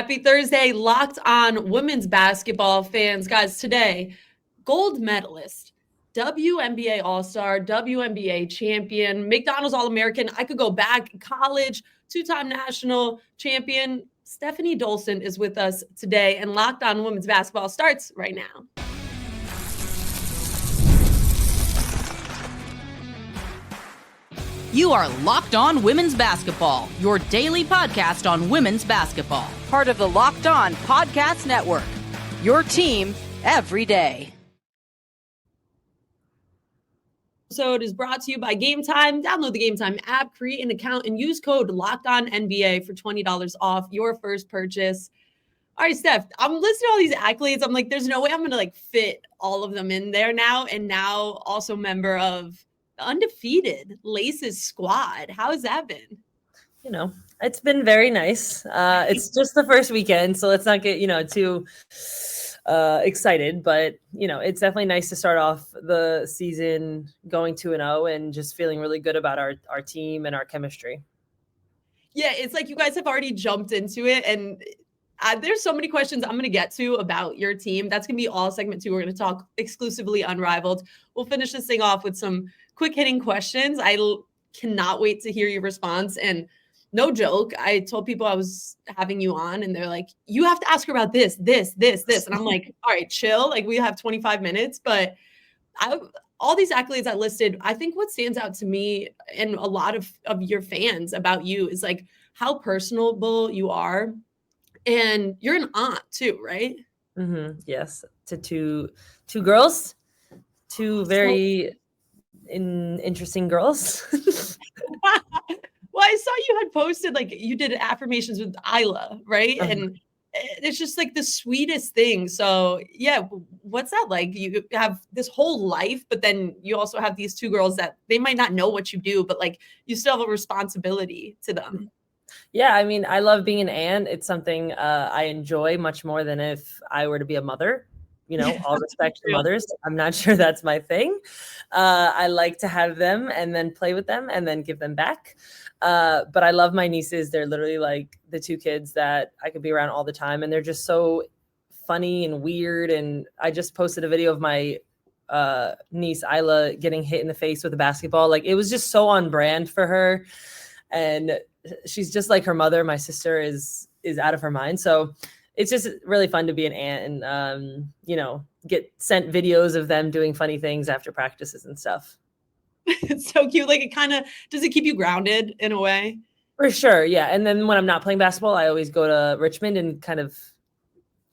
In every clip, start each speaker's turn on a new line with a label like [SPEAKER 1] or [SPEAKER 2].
[SPEAKER 1] Happy Thursday, Locked On women's basketball fans. Guys, today, gold medalist, WNBA All-Star, WNBA champion, McDonald's All-American. I could go back, college, two-time national champion. Stefanie Dolson is with us today, and Locked On women's basketball starts right now.
[SPEAKER 2] You are Locked On Women's Basketball, your daily podcast on women's basketball. Part of the Locked On Podcast Network, your team every day.
[SPEAKER 1] Episode is brought to you by Game Time. Download the Game Time app, create an account, and use code LOCKEDONNBA for $20 off your first purchase. All right, Steph, I'm listing all these accolades. I'm like, there's no way I'm going to fit all of them in there now. And now also member of undefeated Laces squad. How has that been?
[SPEAKER 3] It's been very nice. It's just the first weekend, so let's not get too excited, but it's definitely nice to start off the season going 2-0 and just feeling really good about our team and our chemistry.
[SPEAKER 1] Yeah, it's like you guys have already jumped into it, and there's so many questions I'm going to get to about your team. That's going to be all segment 2. We're going to talk exclusively Unrivaled. We'll finish this thing off with some quick hitting questions. I cannot wait to hear your response. And no joke, I told people I was having you on, and they're like, you have to ask her about this. And I'm like, all right, chill. Like, we have 25 minutes, but all these accolades I listed, I think what stands out to me and a lot of your fans about you is like how personable you are. And you're an aunt too, right?
[SPEAKER 3] Mm-hmm. Yes. To two girls, two very interesting girls.
[SPEAKER 1] Well, I saw you had posted, like, you did affirmations with Isla, right? Uh-huh. And it's just like the sweetest thing. So yeah, what's that like? You have this whole life, but then you also have these two girls that they might not know what you do, but like you still have a responsibility to them.
[SPEAKER 3] Yeah, I mean, I love being an aunt. It's something I enjoy much more than if I were to be a mother. All respect to mothers. I'm not sure that's my thing. I like to have them and then play with them and then give them back. But I love my nieces. They're literally like the two kids that I could be around all the time. And they're just so funny and weird. And I just posted a video of my niece, Isla, getting hit in the face with a basketball. Like, it was just so on brand for her. And she's just like her mother. My sister is out of her mind. So it's just really fun to be an aunt and, get sent videos of them doing funny things after practices and stuff.
[SPEAKER 1] It's so cute. Like, does it keep you grounded in a way?
[SPEAKER 3] For sure. Yeah. And then when I'm not playing basketball, I always go to Richmond and kind of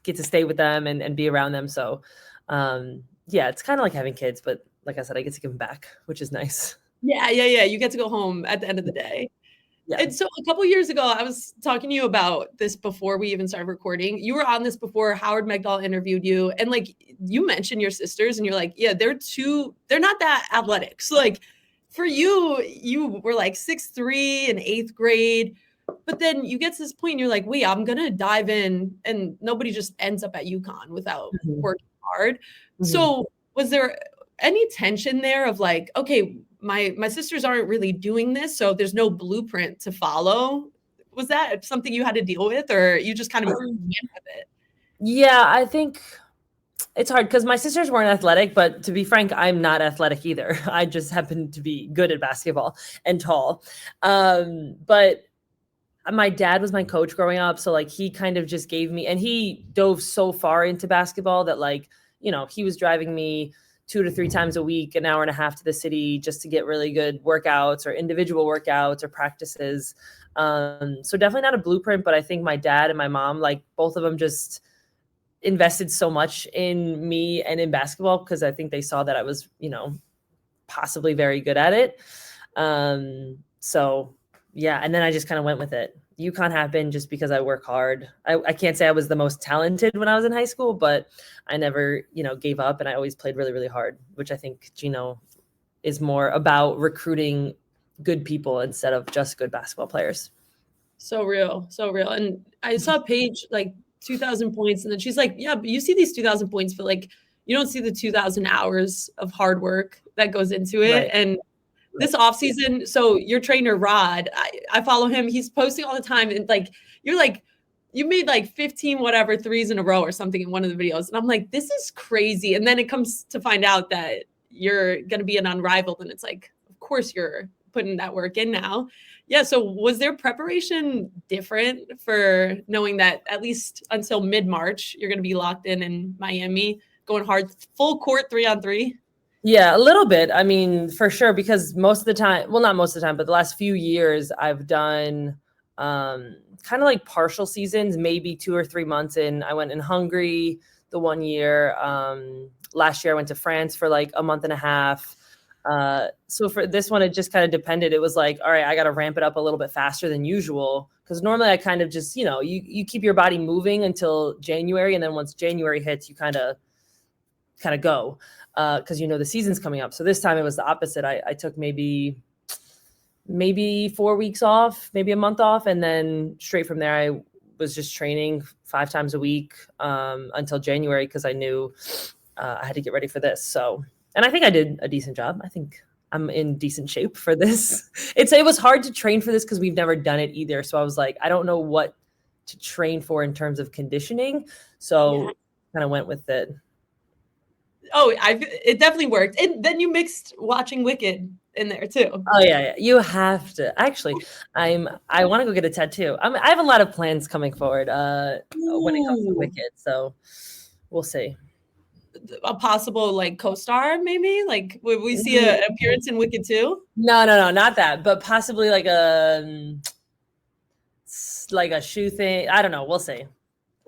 [SPEAKER 3] get to stay with them and be around them. So, it's kind of like having kids, but like I said, I get to give them back, which is nice.
[SPEAKER 1] Yeah. You get to go home at the end of the day. Yeah. And so a couple of years ago, I was talking to you about this before we even started recording. You were on this before Howard Megdal interviewed you. And like, you mentioned your sisters and you're like, yeah, they're not that athletic. So like for you were like 6'3" in 8th grade, but then you get to this point and you're like, wait, I'm going to dive in, and nobody just ends up at UConn without working hard. Mm-hmm. So was there any tension there of like, okay, my sisters aren't really doing this, so there's no blueprint to follow? Was that something you had to deal with, or you just kind of went with it?
[SPEAKER 3] Yeah, I think it's hard because my sisters weren't athletic, but to be frank, I'm not athletic either. I just happen to be good at basketball and tall. But my dad was my coach growing up, so like he kind of just gave me, and he dove so far into basketball that like, he was driving me 2 to 3 times a week, an hour and a half to the city just to get really good workouts or individual workouts or practices. So definitely not a blueprint, but I think my dad and my mom, like both of them just invested so much in me and in basketball because I think they saw that I was, possibly very good at it. So yeah. And then I just kind of went with it. UConn happened just because I work hard. I can't say I was the most talented when I was in high school, but I never, gave up, and I always played really, really hard, which I think, is more about recruiting good people instead of just good basketball players.
[SPEAKER 1] So real. And I saw Paige like 2,000 points, and then she's like, yeah, but you see these 2,000 points, but like, you don't see the 2,000 hours of hard work that goes into it. Right. And this offseason, so your trainer, Rod, I follow him. He's posting all the time. And like, you're like you made like 15 whatever threes in a row or something in one of the videos. And I'm like, this is crazy. And then it comes to find out that you're going to be an Unrivaled. And it's like, of course you're putting that work in now. Yeah. So was their preparation different for knowing that at least until mid-March, you're going to be locked in Miami, going hard, full court 3-on-3?
[SPEAKER 3] Yeah, a little bit. I mean, for sure, because most of the time, well, not most of the time, but the last few years I've done kind of like partial seasons, maybe 2 or 3 months in. I went in Hungary the one year. Last year I went to France for like a month and a half. So for this one, it just kind of depended. It was like, all right, I got to ramp it up a little bit faster than usual. Because normally I kind of just, you keep your body moving until January. And then once January hits, you kind of go because the season's coming up. So this time it was the opposite. I took maybe 4 weeks off, maybe a month off. And then straight from there, I was just training 5 times a week until January because I knew I had to get ready for this. So, and I think I did a decent job. I think I'm in decent shape for this. It was hard to train for this because we've never done it either. So I was like, I don't know what to train for in terms of conditioning. So kind of went with it.
[SPEAKER 1] Oh, it definitely worked. And then you mixed watching Wicked in there too.
[SPEAKER 3] Oh yeah. You have to. Actually, I want to go get a tattoo. I have a lot of plans coming forward when it comes to Wicked. So we'll see.
[SPEAKER 1] A possible like co-star, maybe? Like would we see an appearance in Wicked too?
[SPEAKER 3] No, not that, but possibly like a shoe thing. I don't know. We'll see.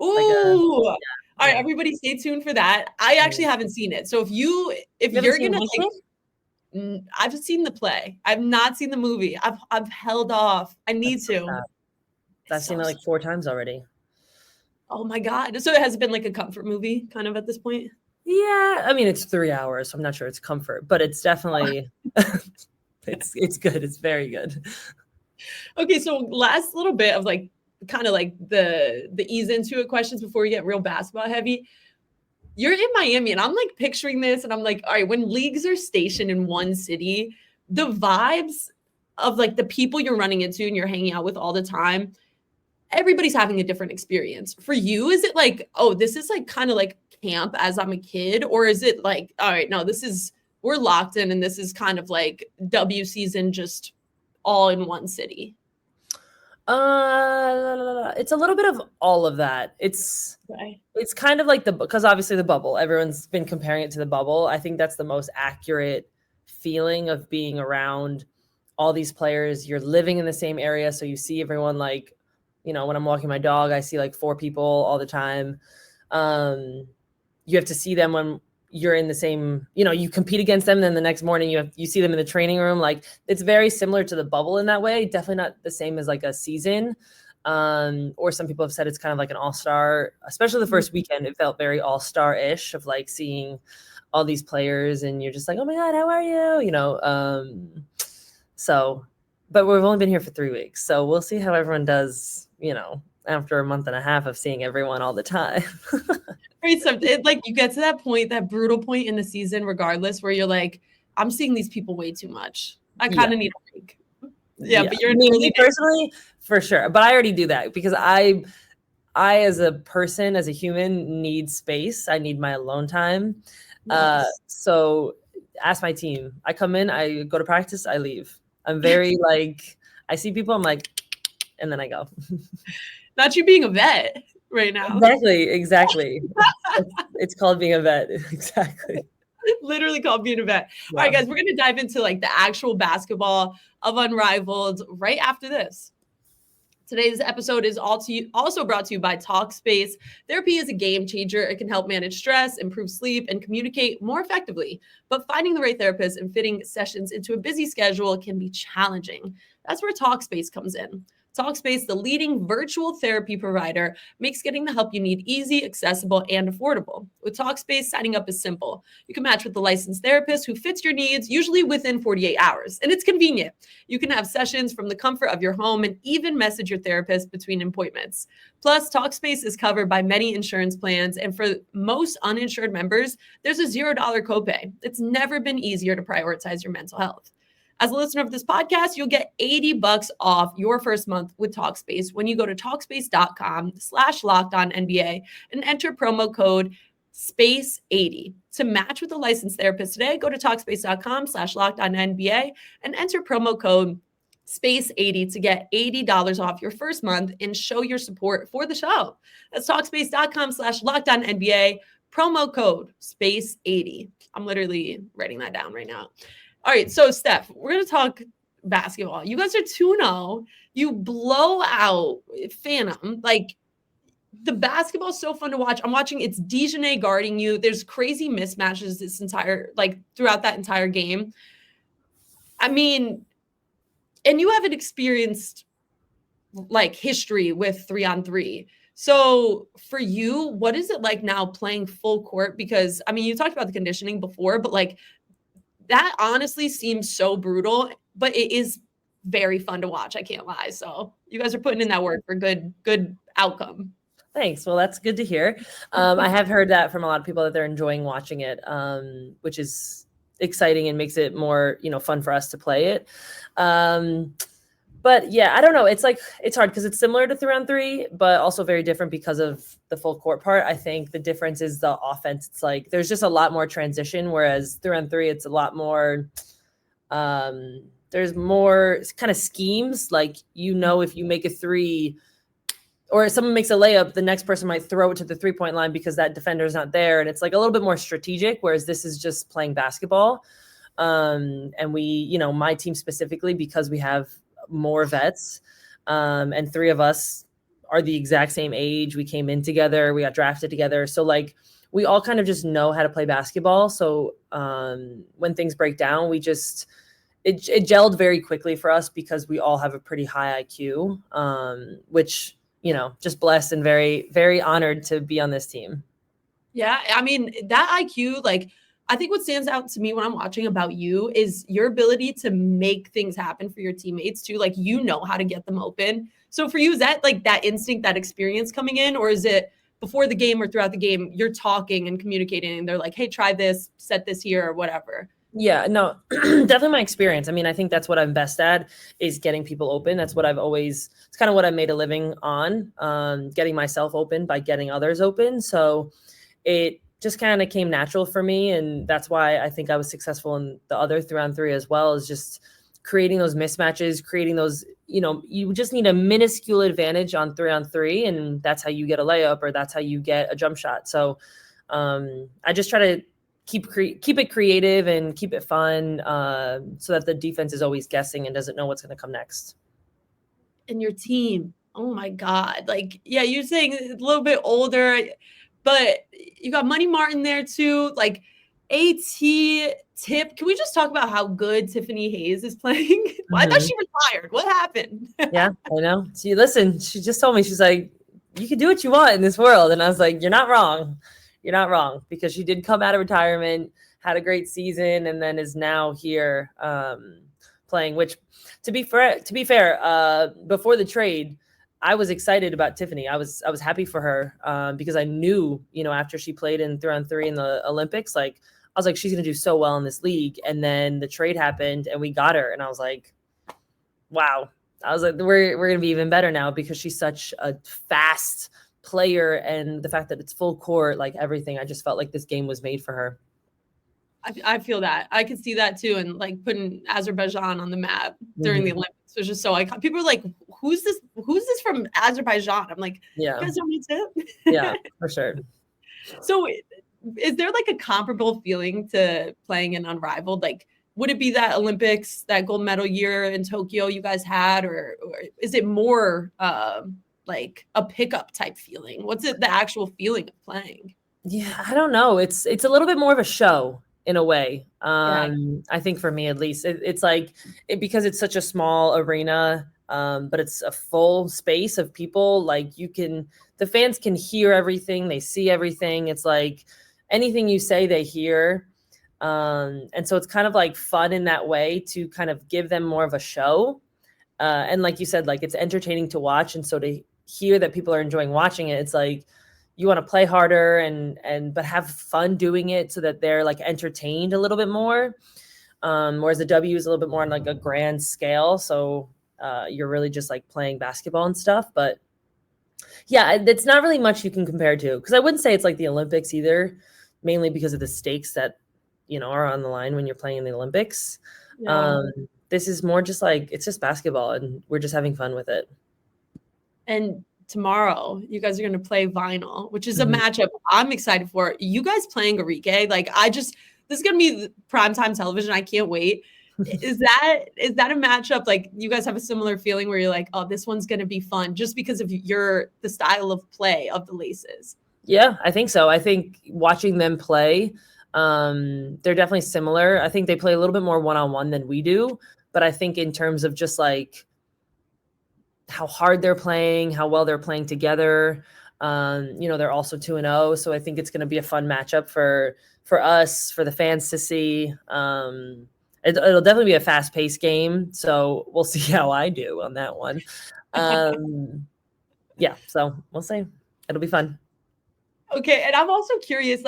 [SPEAKER 1] Ooh. All right, everybody stay tuned for that. I actually haven't seen it. So if you're gonna like, I've seen the play. I've not seen the movie. I've held off. I need to.
[SPEAKER 3] I've seen it like 4 times already.
[SPEAKER 1] Oh my God. So it has been like a comfort movie kind of at this point?
[SPEAKER 3] Yeah. I mean, it's 3 hours, so I'm not sure it's comfort, but it's definitely it's good. It's very good.
[SPEAKER 1] Okay, so last little bit of like kind of like the ease into it questions before we get real basketball heavy. You're in Miami and I'm like picturing this and I'm like, all right, when leagues are stationed in one city, the vibes of like the people you're running into and you're hanging out with all the time, everybody's having a different experience. For you, is it like, oh, this is like kind of like camp as I'm a kid? Or is it like, all right, no, we're locked in and this is kind of like W season just all in one city?
[SPEAKER 3] It's a little bit of all of that. It's kind of like because obviously the bubble, everyone's been comparing it to the bubble. I think that's the most accurate feeling of being around all these players. You're living in the same area. So you see everyone like, when I'm walking my dog, I see like 4 people all the time. You have to see them when you're in the same, you compete against them. Then the next morning you see them in the training room. Like it's very similar to the bubble in that way. Definitely not the same as like a season. Or some people have said it's kind of like an all-star, especially the first weekend. It felt very all-star-ish of like seeing all these players and you're just like, oh my God, how are you? So, but we've only been here for 3 weeks. So we'll see how everyone does, after a month and a half of seeing everyone all the time.
[SPEAKER 1] Right. So like you get to that point, that brutal point in the season, regardless, where you're like, I'm seeing these people way too much. I kind of need a break. Yeah, but you're
[SPEAKER 3] me personally, for sure. But I already do that because I as a person, as a human, need space. I need my alone time. Yes. So ask my team. I come in, I go to practice, I leave. I'm very like, I see people, I'm like, and then I go.
[SPEAKER 1] Not you being a vet right now.
[SPEAKER 3] Exactly. It's called being a vet. Exactly.
[SPEAKER 1] Literally called being a vet. Yeah. All right, guys, we're going to dive into like the actual basketball of Unrivaled right after this. Today's episode is also brought to you by Talkspace. Therapy is a game changer. It can help manage stress, improve sleep, and communicate more effectively. But finding the right therapist and fitting sessions into a busy schedule can be challenging. That's where Talkspace comes in. Talkspace, the leading virtual therapy provider, makes getting the help you need easy, accessible, and affordable. With Talkspace, signing up is simple. You can match with the licensed therapist who fits your needs, usually within 48 hours. And it's convenient. You can have sessions from the comfort of your home and even message your therapist between appointments. Plus, Talkspace is covered by many insurance plans. And for most uninsured members, there's a $0 copay. It's never been easier to prioritize your mental health. As a listener of this podcast, you'll get $80 off your first month with Talkspace when you go to Talkspace.com/LockedOnNBA and enter promo code SPACE80. To match with a licensed therapist today, go to Talkspace.com/LockedOnNBA and enter promo code SPACE80 to get $80 off your first month and show your support for the show. That's Talkspace.com/LockedOnNBA, promo code SPACE80. I'm literally writing that down right now. All right, so Steph, we're going to talk basketball. You guys are 2-0. You blow out Phantom. Like, the basketball is so fun to watch. I'm watching, it's Dejanay guarding you. There's crazy mismatches throughout that entire game. I mean, and you haven't experienced like history with 3-on-3. So for you, what is it like now playing full court? Because I mean, you talked about the conditioning before, but like that honestly seems so brutal, but it is very fun to watch. I can't lie. So you guys are putting in that work for good outcome.
[SPEAKER 3] Thanks. Well, that's good to hear. I have heard that from a lot of people that they're enjoying watching it, which is exciting and makes it more, fun for us to play it. But yeah, I don't know. It's hard because it's similar to 3-on-3, but also very different because of the full court part. I think the difference is the offense. It's like there's just a lot more transition, whereas 3-on-3, it's a lot more. There's more kind of schemes. Like, if you make a three or if someone makes a layup, the next person might throw it to the 3-point line because that defender is not there. And it's like a little bit more strategic, whereas this is just playing basketball. And we, my team specifically, because we have more vets, and 3 of us are the exact same age. We came in together, we got drafted together. So like we all kind of just know how to play basketball. So when things break down, it gelled very quickly for us because we all have a pretty high IQ, which, just blessed and very, very honored to be on this team.
[SPEAKER 1] Yeah. I mean, that IQ, like, I think what stands out to me when I'm watching about you is your ability to make things happen for your teammates too. Like, how to get them open. So for you, is that like that instinct, that experience coming in, or is it before the game or throughout the game, you're talking and communicating and they're like, hey, try this, set this here or whatever?
[SPEAKER 3] Yeah, no, definitely my experience. I mean, I think that's what I'm best at, is getting people open. That's what it's kind of what I made a living on, getting myself open by getting others open. So it just kind of came natural for me. And that's why I think I was successful in the other 3-on-3 as well, is just creating those mismatches, creating those, you just need a minuscule advantage on 3-on-3. And that's how you get a layup, or that's how you get a jump shot. So I just try to keep it creative and keep it fun, so that the defense is always guessing and doesn't know what's going to come next.
[SPEAKER 1] And your team, oh my God. Like, yeah, you're saying a little bit older, but you got Money Martin there too. Like, AT, Tip. Can we just talk about how good Tiffany Hayes is playing? Mm-hmm. I thought she retired. What happened?
[SPEAKER 3] Yeah, I know. She just told me, she's like, you can do what you want in this world. And I was like, you're not wrong. You're not wrong, because she did come out of retirement, had a great season, and then is now here playing, which to be fair, before the trade, I was excited about Tiffany. I was happy for her because I knew, after she played in 3-on-3 in the Olympics, like I was like, she's going to do so well in this league. And then the trade happened and we got her. And I was like, wow. I was like, we're going to be even better now, because she's such a fast player, and the fact that it's full court, like everything, I just felt like this game was made for her.
[SPEAKER 1] I feel that. I could see that too. And like putting Azerbaijan on the map during the Olympics was just so iconic. People are like, who's this from Azerbaijan? I'm like, yeah, you guys don't need to.
[SPEAKER 3] Yeah, for sure.
[SPEAKER 1] So is there like a comparable feeling to playing in Unrivaled? Like, would it be that Olympics, that gold medal year in Tokyo you guys had, or is it more like a pickup type feeling? What's it, the actual feeling of playing?
[SPEAKER 3] Yeah, I don't know. It's a little bit more of a show in a way. I think for me, at least, it's like, because it's such a small arena, but it's a full space of people. Like the fans can hear everything. They see everything. It's like anything you say, they hear. And so it's kind of like fun in that way to kind of give them more of a show. And like you said, like it's entertaining to watch. And so to hear that people are enjoying watching it, it's like, you want to play harder but have fun doing it so that they're like entertained a little bit more. Whereas the W is a little bit more on like a grand scale. So you're really just like playing basketball and stuff. But yeah, it's not really much you can compare to, because I wouldn't say it's like the Olympics either, mainly because of the stakes that, are on the line when you're playing in the Olympics. Yeah. This is more just like, it's just basketball and we're just having fun with it.
[SPEAKER 1] And tomorrow you guys are going to play Vinyl, which is a matchup I'm excited for. You guys playing Enrique, this is going to be primetime television. I can't wait. Is that a matchup? Like, you guys have a similar feeling where you're like, oh, this one's going to be fun just because of the style of play of the Laces?
[SPEAKER 3] Yeah, I think so. I think watching them play, they're definitely similar. I think they play a little bit more one-on-one than we do, but I think in terms of just like how hard they're playing, how well they're playing together, they're also 2-0. So I think it's going to be a fun matchup for us, for the fans to see. It'll definitely be a fast-paced game, so we'll see how I do on that one. Yeah, so we'll see. It'll be fun.
[SPEAKER 1] Okay, and I'm also curious,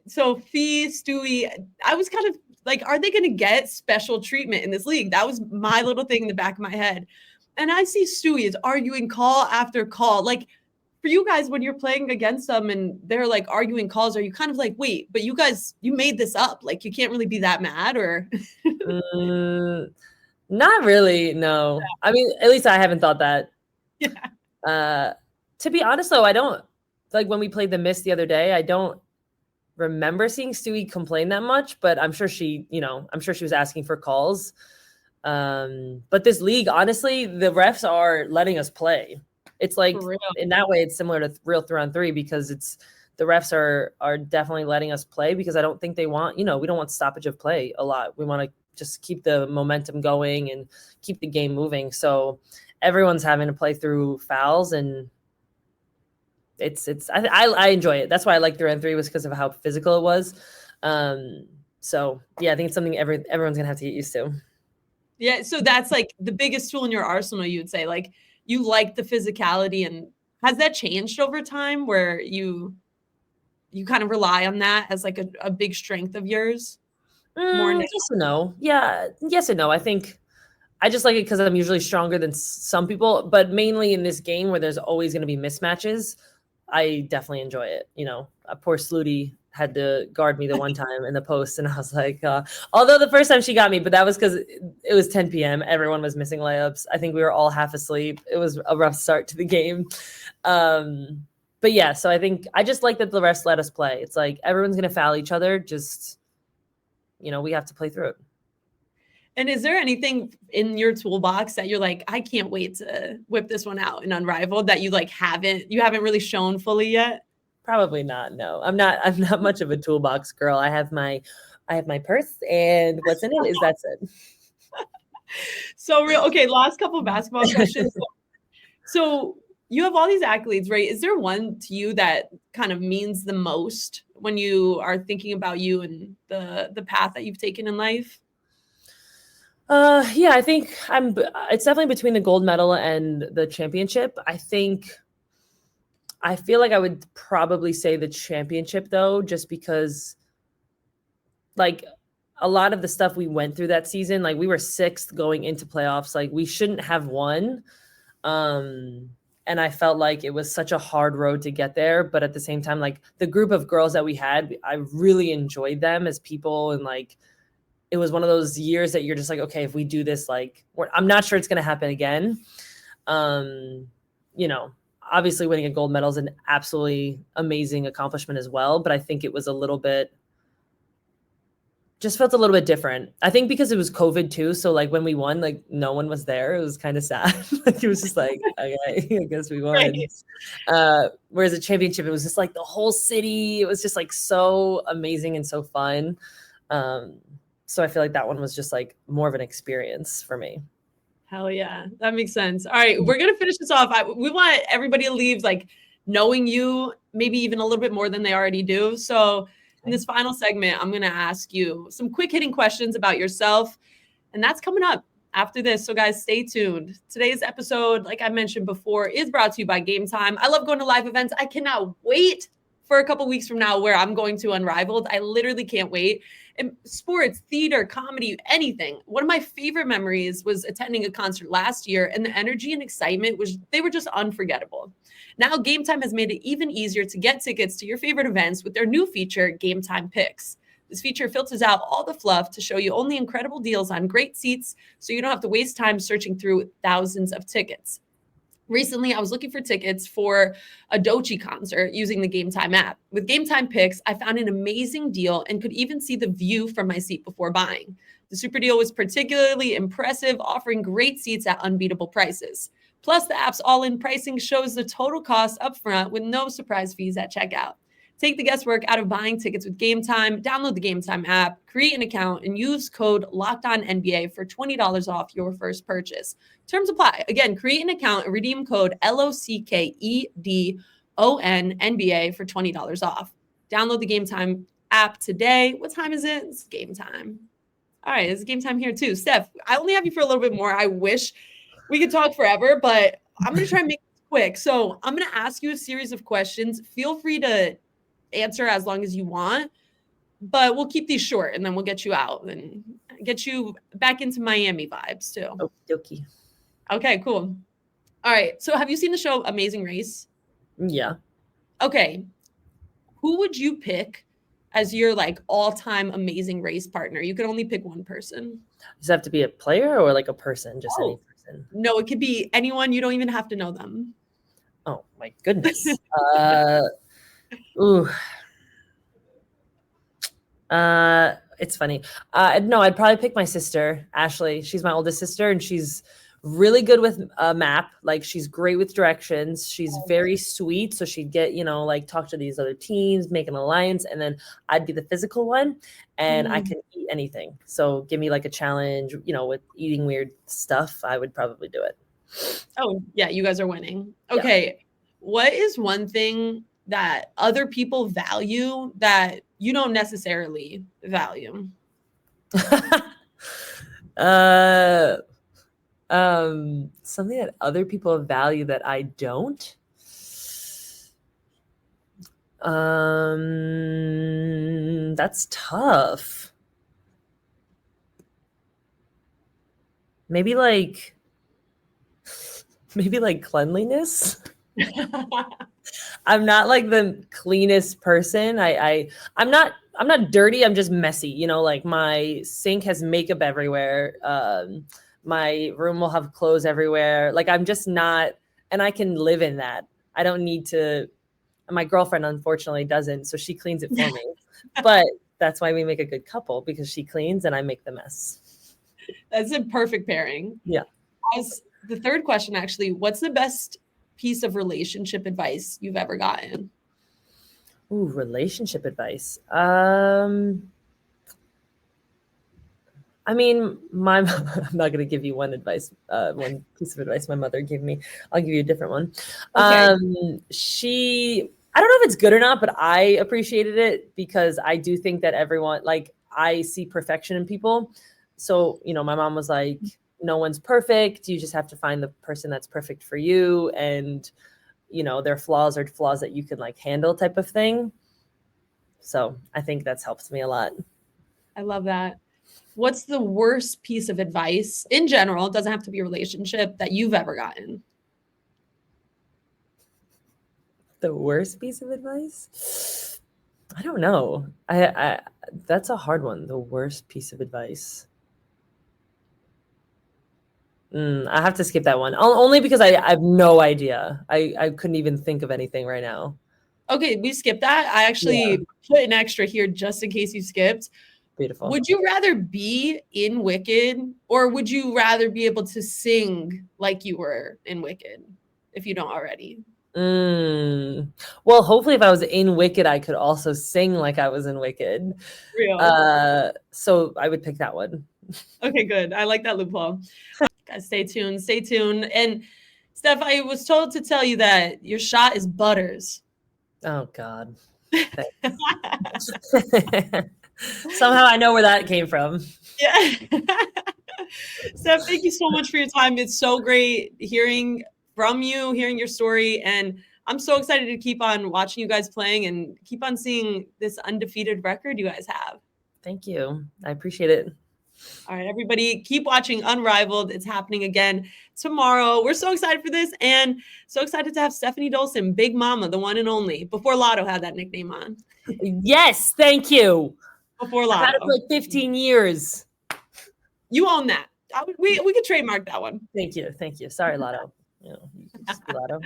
[SPEAKER 1] so Fee, Stewie, I was kind of like, are they going to get special treatment in this league? That was my little thing in the back of my head. And I see Stewie is arguing call after call. Like, for you guys, when you're playing against them and they're like arguing calls, are you kind of like, wait, but you guys, you made this up? Like, you can't really be that mad, or?
[SPEAKER 3] Not really, no. I mean, at least I haven't thought that.
[SPEAKER 1] Yeah.
[SPEAKER 3] To be honest, though, I don't, like when we played the Mist the other day, I don't remember seeing Stewie complain that much, but I'm sure she was asking for calls. But this league, honestly, the refs are letting us play. It's like, in that way, it's similar to real 3-on-3, because the refs are definitely letting us play, because I don't think they want, we don't want stoppage of play a lot. We want to just keep the momentum going and keep the game moving. So everyone's having to play through fouls, and I enjoy it. That's why I like 3-on-3, was because of how physical it was. So yeah, I think it's something everyone's gonna have to get used to.
[SPEAKER 1] Yeah, so that's like the biggest tool in your arsenal, you would say. Like, you like the physicality, and has that changed over time where you kind of rely on that as like a big strength of yours? More now?
[SPEAKER 3] Yes and no. Yeah, yes and no. I think I just like it because I'm usually stronger than some people, but mainly in this game where there's always going to be mismatches, I definitely enjoy it. Poor Sluty had to guard me the one time in the post, and I was like, although the first time she got me, but that was because it was 10 p.m. Everyone was missing layups. I think we were all half asleep. It was a rough start to the game. But yeah, so I think I just like that the refs let us play. It's like everyone's going to foul each other. Just, we have to play through it.
[SPEAKER 1] And is there anything in your toolbox that you're like, I can't wait to whip this one out in Unrivaled, that you haven't really shown fully yet?
[SPEAKER 3] Probably not. No, I'm not much of a toolbox girl. I have my purse, and what's in it is that's it.
[SPEAKER 1] So real. Okay. Last couple of basketball questions. So you have all these accolades, right? Is there one to you that kind of means the most when you are thinking about you and the path that you've taken in life?
[SPEAKER 3] Yeah, I think it's definitely between the gold medal and the championship. I feel like I would probably say the championship, though, just because like a lot of the stuff we went through that season, like we were 6th going into playoffs, like we shouldn't have won. And I felt like it was such a hard road to get there. But at the same time, like the group of girls that we had, I really enjoyed them as people. And like, it was one of those years that you're just like, okay, if we do this, like, I'm not sure it's going to happen again. Obviously winning a gold medal is an absolutely amazing accomplishment as well. But I think it was just felt a little bit different. I think because it was COVID too. So like when we won, like no one was there. It was kind of sad. Like it was just like, okay, I guess we won. Right. Whereas a championship, it was just like the whole city. It was just like so amazing and so fun. So I feel like that one was just like more of an experience for me.
[SPEAKER 1] Hell yeah. That makes sense. All right. We're going to finish this off. We want everybody to leave like knowing you, maybe even a little bit more than they already do. So in this final segment, I'm going to ask you some quick hitting questions about yourself, and that's coming up after this. So guys, stay tuned. Today's episode, like I mentioned before, is brought to you by Game Time. I love going to live events. I cannot wait for a couple weeks from now where I'm going to Unrivaled. I literally can't wait. And sports, theater, comedy, anything. One of my favorite memories was attending a concert last year, and the energy and excitement they were just unforgettable. Now Game Time has made it even easier to get tickets to your favorite events with their new feature, Game Time Picks. This feature filters out all the fluff to show you only incredible deals on great seats, so you don't have to waste time searching through thousands of tickets. Recently, I was looking for tickets for a Doechii concert using the Game Time app. With Game Time Picks, I found an amazing deal and could even see the view from my seat before buying. The super deal was particularly impressive, offering great seats at unbeatable prices. Plus, the app's all-in pricing shows the total cost upfront with no surprise fees at checkout. Take the guesswork out of buying tickets with Game Time. Download the Game Time app, create an account, and use code LOCKEDONNBA for $20 off your first purchase. Terms apply. Again, create an account and redeem code LOCKEDONNBA for $20 off. Download the Game Time app today. What time is it? It's game time. All right, it's game time here too. Steph, I only have you for a little bit more. I wish we could talk forever, but I'm going to try and make it quick. So I'm going to ask you a series of questions. Feel free to answer as long as you want, but we'll keep these short and then we'll get you out and get you back into Miami vibes too.
[SPEAKER 3] Okey-dokey.
[SPEAKER 1] Okay, cool. All right. So have you seen the show Amazing Race?
[SPEAKER 3] Yeah.
[SPEAKER 1] Okay. Who would you pick as your like all-time Amazing Race partner? You can only pick one person.
[SPEAKER 3] Does it have to be a player or like a person? Just any person?
[SPEAKER 1] No, it could be anyone. You don't even have to know them.
[SPEAKER 3] Oh my goodness. Ooh. It's funny. No, I'd probably pick my sister, Ashley. She's my oldest sister, and she's really good with a map. Like, she's great with directions. She's very sweet. So she'd get, like talk to these other teams, make an alliance, and then I'd be the physical one, and I can eat anything. So give me like a challenge, with eating weird stuff. I would probably do it.
[SPEAKER 1] Oh yeah, you guys are winning. Okay. Yeah. What is one thing that other people value that you don't necessarily value?
[SPEAKER 3] Something that other people value that I don't. That's tough. Maybe like cleanliness. I'm not like the cleanest person. I'm not dirty. I'm just messy. Like my sink has makeup everywhere. My room will have clothes everywhere. Like I'm just not, and I can live in that. I don't need to. My girlfriend unfortunately doesn't, so she cleans it for me. But that's why we make a good couple, because she cleans and I make the mess.
[SPEAKER 1] That's a perfect pairing.
[SPEAKER 3] Yeah.
[SPEAKER 1] As the third question, actually, what's the best piece of relationship advice you've ever gotten?
[SPEAKER 3] Ooh, relationship advice. I mean, I'm not going to give you one piece of advice my mother gave me. I'll give you a different one. Okay. I don't know if it's good or not, but I appreciated it because I do think that everyone, like, I see perfection in people. So, my mom was like, no one's perfect. You just have to find the person that's perfect for you. And, their flaws are flaws that you can like handle, type of thing. So I think that's helped me a lot.
[SPEAKER 1] I love that. What's the worst piece of advice in general? It doesn't have to be a relationship that you've ever gotten.
[SPEAKER 3] The worst piece of advice? I don't know. I that's a hard one. The worst piece of advice. I have to skip that one. Only because I have no idea. I couldn't even think of anything right now.
[SPEAKER 1] Okay, we skipped that. I actually put an extra here just in case you skipped.
[SPEAKER 3] Beautiful.
[SPEAKER 1] Would you rather be in Wicked, or would you rather be able to sing like you were in Wicked if you don't already?
[SPEAKER 3] Well, hopefully if I was in Wicked, I could also sing like I was in Wicked.
[SPEAKER 1] Real.
[SPEAKER 3] So I would pick that one.
[SPEAKER 1] Okay, good. I like that loophole. Guys, stay tuned. And Steph, I was told to tell you that your shot is butters.
[SPEAKER 3] Oh God. Somehow I know where that came from.
[SPEAKER 1] Yeah. Steph, thank you so much for your time. It's so great hearing from you, hearing your story. And I'm so excited to keep on watching you guys playing and keep on seeing this undefeated record you guys have.
[SPEAKER 3] Thank you. I appreciate it.
[SPEAKER 1] All right, everybody, keep watching Unrivaled. It's happening again tomorrow. We're so excited for this and so excited to have Stefanie Dolson, Big Mama, the one and only, before Lotto had that nickname on.
[SPEAKER 3] Yes, thank you.
[SPEAKER 1] Before Lotto.
[SPEAKER 3] I've had it for like 15 years.
[SPEAKER 1] You own that. We could trademark that one.
[SPEAKER 3] Thank you. Sorry, Lotto. Lotto.